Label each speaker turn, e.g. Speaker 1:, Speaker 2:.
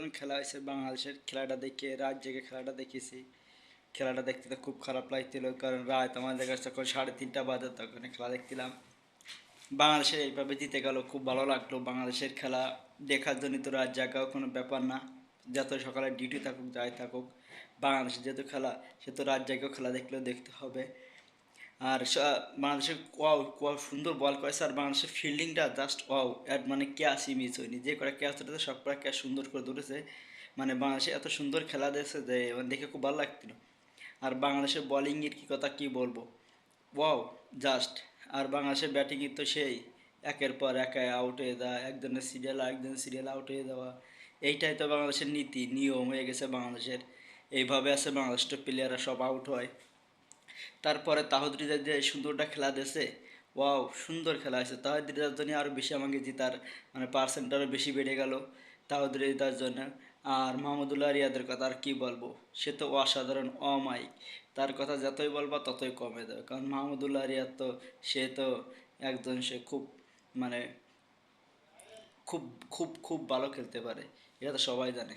Speaker 1: অসাধারণ খেলা হয়েছে বাংলাদেশের। খেলাটা দেখে রাত জেগে খেলাটা দেখেছি। খেলাটা দেখতে তো খুব খারাপ লাগছিল, কারণ রাত আমাদের কাছে যখন 3:30 বাজে তখন খেলা দেখছিলাম। বাংলাদেশে এইভাবে জিতে গেল, খুব ভালো লাগলো। বাংলাদেশের খেলা দেখার জন্য তো রাত জাগাও কোনো ব্যাপার না, যত সকালে ডিউটি থাকুক যাই থাকুক, বাংলাদেশের যেহেতু খেলা সে তো রাত জাগেও খেলা দেখলেও দেখতে হবে। আর বাংলাদেশের ওয়াও ওয়াও সুন্দর বল করেছে, আর বাংলাদেশের ফিল্ডিংটা জাস্ট ওয়াও। মানে ক্যাচই মিস হয়নি, যে কটা ক্যাচ ধরেছে সব কটা ক্যাচ সুন্দর করে ধরেছে। মানে বাংলাদেশে এত সুন্দর খেলা দিয়েছে যে মানে দেখে খুব ভালো লাগছিল। আর বাংলাদেশের বোলিংয়ের কি কথা কি বলবো, ওয়াও জাস্ট। আর বাংলাদেশের ব্যাটিংয়ে তো সেই একের পর এক আউট হয়ে যাওয়া, একজনের সিরিয়াল আউট হয়ে যাওয়া, এইটাই তো বাংলাদেশের নীতি নিয়ম হয়ে গেছে বাংলাদেশের। এইভাবে আছে বাংলাদেশের প্লেয়াররা সব আউট হয়। তারপরে তাহিদ হৃদয় যে সুন্দরটা খেলা দিয়েছে, ওয়াও সুন্দর খেলা হয়েছে। তাহিদ হৃদয়ের জন্য আরও বেশি আমাকে জেতার মানে পার্সেন্ট আরও বেশি বেড়ে গেল তাহিদ হৃদয়ের জন্য। আর মাহমুদুল্লাহ রিয়াদের কথা আর কি বলবো, সে তো অসাধারণ অমায়িক। তার কথা যতই বলবা ততই কমে দেবে, কারণ মাহমুদুল্লাহ রিয়াদ তো সে তো একজন, সে খুব মানে খুব খুব খুব ভালো খেলতে পারে, এটা তো সবাই জানে।